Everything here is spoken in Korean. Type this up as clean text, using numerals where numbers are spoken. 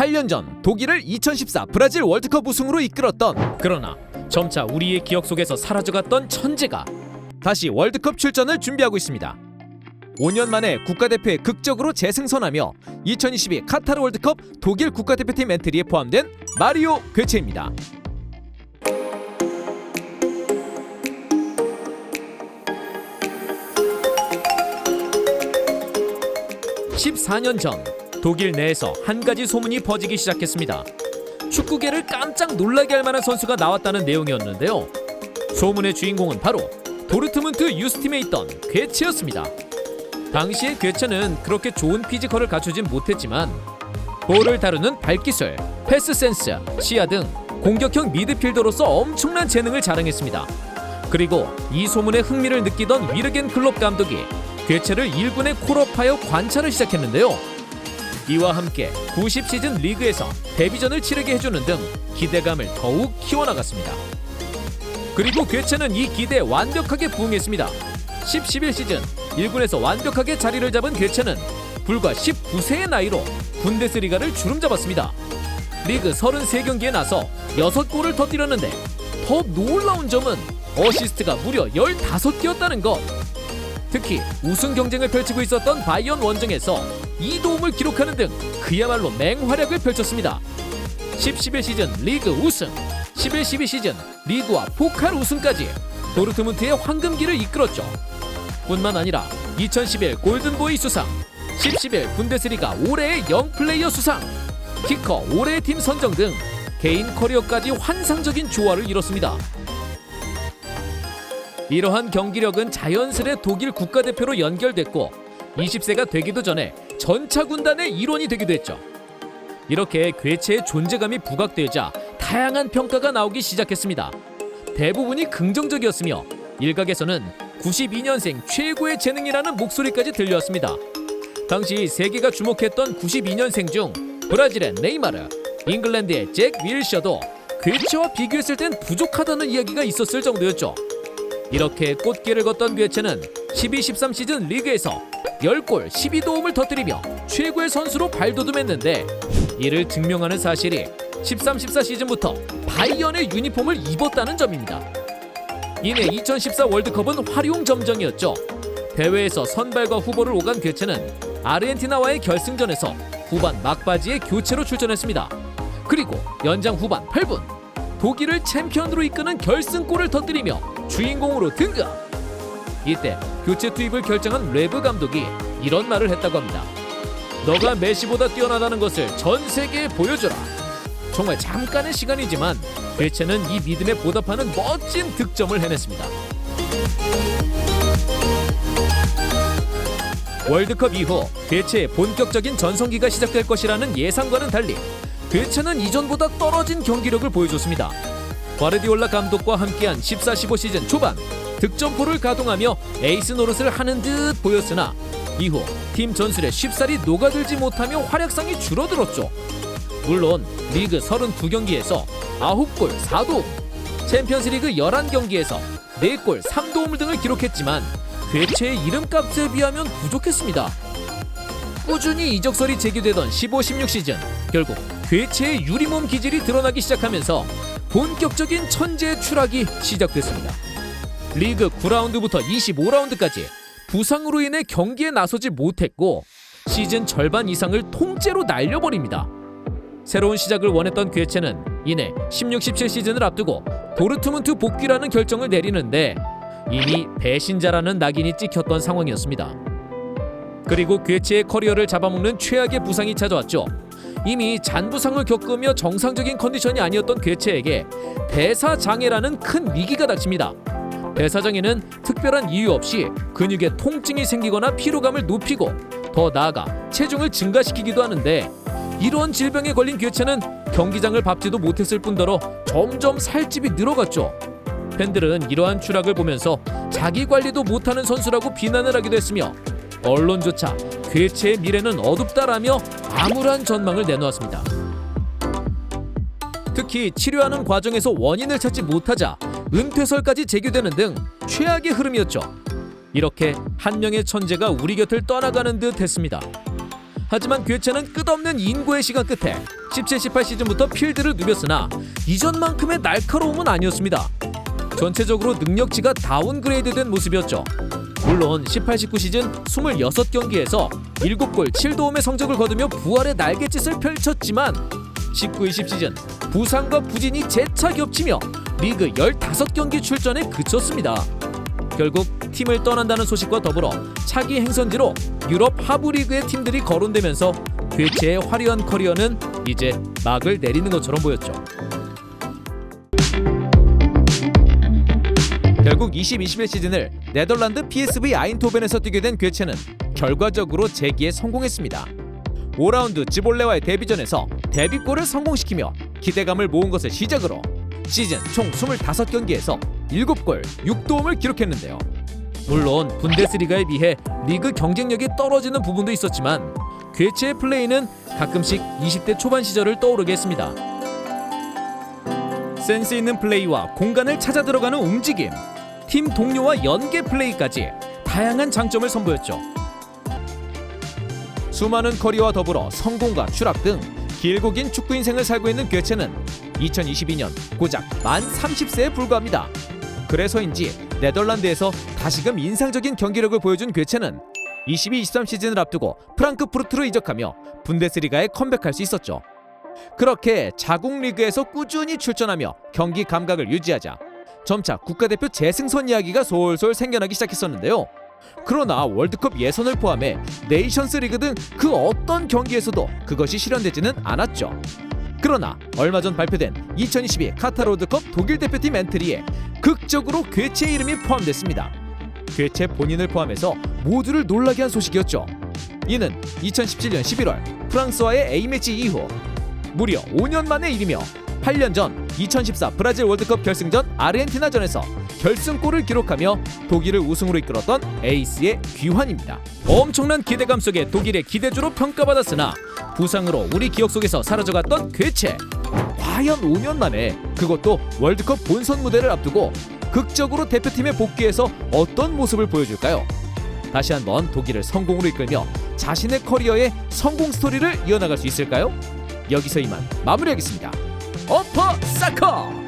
8년 전 독일을 2014 브라질 월드컵 우승으로 이끌었던, 그러나 점차 우리의 기억 속에서 사라져갔던 천재가 다시 월드컵 출전을 준비하고 있습니다. 5년 만에 국가대표에 극적으로 재승선하며 2022 카타르 월드컵 독일 국가대표팀 엔트리에 포함된 마리오 괴체입니다. 14년 전 독일 내에서 한 가지 소문이 퍼지기 시작했습니다. 축구계를 깜짝 놀라게 할 만한 선수가 나왔다는 내용이었는데요. 소문의 주인공은 바로 도르트문트 유스팀에 있던 괴체였습니다. 당시의 괴체는 그렇게 좋은 피지컬을 갖추진 못했지만 볼을 다루는 발기술, 패스 센스, 시야 등 공격형 미드필더로서 엄청난 재능을 자랑했습니다. 그리고 이 소문에 흥미를 느끼던 위르겐 클롭 감독이 괴체를 1군에 콜업하여 관찰을 시작했는데요. 이와 함께 90 시즌 리그에서 데뷔전을 치르게 해주는 등 기대감을 더욱 키워나갔습니다. 그리고 괴체는 이 기대에 완벽하게 부응했습니다. 10-11 시즌 1군에서 완벽하게 자리를 잡은 괴체는 불과 19세의 나이로 분데스리가를 주름잡았습니다. 리그 33경기에 나서 6골을 터뜨렸는데 더 놀라운 점은 어시스트가 무려 15개였다는 것. 특히 우승 경쟁을 펼치고 있었던 바이언 원정에서 2도움을 기록하는 등 그야말로 맹활약을 펼쳤습니다. 10-11 시즌 리그 우승, 11-12 시즌 리그와 포칼 우승까지 도르트문트의 황금기를 이끌었죠. 뿐만 아니라 2011 골든보이 수상, 10-11 분데스리가 올해의 영플레이어 수상, 키커 올해의 팀 선정 등 개인 커리어까지 환상적인 조화를 이뤘습니다. 이러한 경기력은 자연스레 독일 국가대표로 연결됐고 20세가 되기도 전에 전차 군단의 일원이 되기도 했죠. 이렇게 괴체의 존재감이 부각되자 다양한 평가가 나오기 시작했습니다. 대부분이 긍정적이었으며 일각에서는 92년생 최고의 재능이라는 목소리까지 들려왔습니다. 당시 세계가 주목했던 92년생 중 브라질의 네이마르, 잉글랜드의 잭 윌셔도 괴체와 비교했을 땐 부족하다는 이야기가 있었을 정도였죠. 이렇게 꽃길을 걷던 괴체는 12-13 시즌 리그에서 10골 12도움을 터뜨리며 최고의 선수로 발돋움했는데, 이를 증명하는 사실이 13-14 시즌부터 바이언의 유니폼을 입었다는 점입니다. 이내 2014 월드컵은 활용점정이었죠. 대회에서 선발과 후보를 오간 괴체는 아르헨티나와의 결승전에서 후반 막바지에 교체로 출전했습니다. 그리고 연장 후반 8분 독일을 챔피언으로 이끄는 결승골을 터뜨리며 주인공으로 등극! 이때 교체 투입을 결정한 레브 감독이 이런 말을 했다고 합니다. 너가 메시보다 뛰어나다는 것을 전 세계에 보여줘라. 정말 잠깐의 시간이지만 괴체는 이 믿음에 보답하는 멋진 득점을 해냈습니다. 월드컵 이후 괴체의 본격적인 전성기가 시작될 것이라는 예상과는 달리 괴체는 이전보다 떨어진 경기력을 보여줬습니다. 과르디올라 감독과 함께한 14-15 시즌 초반 득점포를 가동하며 에이스 노릇을 하는 듯 보였으나 이후 팀 전술에 쉽사리 녹아들지 못하며 활약상이 줄어들었죠. 물론 리그 32경기에서 9골 4도움, 챔피언스리그 11경기에서 4골 3도움 등을 기록했지만 괴체의 이름값에 비하면 부족했습니다. 꾸준히 이적설이 제기되던 15-16 시즌, 결국 괴체의 유리몸 기질이 드러나기 시작하면서 본격적인 천재의 추락이 시작됐습니다. 리그 9라운드부터 25라운드까지 부상으로 인해 경기에 나서지 못했고 시즌 절반 이상을 통째로 날려버립니다. 새로운 시작을 원했던 괴체는 이내 16-17 시즌을 앞두고 도르트문트 복귀라는 결정을 내리는데 이미 배신자라는 낙인이 찍혔던 상황이었습니다. 그리고 괴체의 커리어를 잡아먹는 최악의 부상이 찾아왔죠. 이미 잔부상을 겪으며 정상적인 컨디션이 아니었던 괴체에게 대사장애라는 큰 위기가 닥칩니다. 대사장애는 특별한 이유 없이 근육에 통증이 생기거나 피로감을 높이고 더 나아가 체중을 증가시키기도 하는데, 이런 질병에 걸린 괴체는 경기장을 밟지도 못했을 뿐더러 점점 살집이 늘어갔죠. 팬들은 이러한 추락을 보면서 자기 관리도 못하는 선수라고 비난을 하기도 했으며 언론조차 괴체의 미래는 어둡다라며 암울한 전망을 내놓았습니다. 특히 치료하는 과정에서 원인을 찾지 못하자 은퇴설까지 제기되는 등 최악의 흐름이었죠. 이렇게 한 명의 천재가 우리 곁을 떠나가는 듯 했습니다. 하지만 괴체는 끝없는 인고의 시간 끝에 17-18 시즌부터 필드를 누볐으나 이전만큼의 날카로움은 아니었습니다. 전체적으로 능력치가 다운그레이드된 모습이었죠. 물론 18-19 시즌 26경기에서 7골 7도움의 성적을 거두며 부활의 날갯짓을 펼쳤지만 19-20 시즌 부상과 부진이 재차 겹치며 리그 15경기 출전에 그쳤습니다. 결국 팀을 떠난다는 소식과 더불어 차기 행선지로 유럽 하부리그의 팀들이 거론되면서 괴체의 화려한 커리어는 이제 막을 내리는 것처럼 보였죠. 결국 20-21 시즌을 네덜란드 PSV 아인토벤에서 뛰게 된 괴체는 결과적으로 재기에 성공했습니다. 5라운드 지볼레와의 데뷔전에서 데뷔골을 성공시키며 기대감을 모은 것을 시작으로 시즌 총 25경기에서 7골 6도움을 기록했는데요. 물론 분데스리가에 비해 리그 경쟁력이 떨어지는 부분도 있었지만 괴체의 플레이는 가끔씩 20대 초반 시절을 떠오르게 했습니다. 센스 있는 플레이와 공간을 찾아 들어가는 움직임, 팀 동료와 연계 플레이까지 다양한 장점을 선보였죠. 수많은 커리어와 더불어 성공과 추락 등 길고 긴 축구 인생을 살고 있는 괴체는 2022년 고작 만 30세에 불과합니다. 그래서인지 네덜란드에서 다시금 인상적인 경기력을 보여준 괴체는 22-23 시즌을 앞두고 프랑크푸르트로 이적하며 분데스리가에 컴백할 수 있었죠. 그렇게 자국 리그에서 꾸준히 출전하며 경기 감각을 유지하자 점차 국가대표 재승선 이야기가 솔솔 생겨나기 시작했었는데요. 그러나 월드컵 예선을 포함해 네이션스 리그 등 그 어떤 경기에서도 그것이 실현되지는 않았죠. 그러나 얼마 전 발표된 2022 카타르 월드컵 독일 대표팀 엔트리에 극적으로 괴체의 이름이 포함됐습니다. 괴체 본인을 포함해서 모두를 놀라게 한 소식이었죠. 이는 2017년 11월 프랑스와의 A매치 이후 무려 5년 만의 일이며 8년 전 2014 브라질 월드컵 결승전 아르헨티나전에서 결승골을 기록하며 독일을 우승으로 이끌었던 에이스의 귀환입니다. 엄청난 기대감 속에 독일의 기대주로 평가받았으나 부상으로 우리 기억 속에서 사라져갔던 괴체. 과연 5년 만에 그것도 월드컵 본선 무대를 앞두고 극적으로 대표팀에 복귀해서 어떤 모습을 보여줄까요? 다시 한번 독일을 성공으로 이끌며 자신의 커리어의 성공 스토리를 이어나갈 수 있을까요? 여기서 이만 마무리하겠습니다. 어퍼 사커!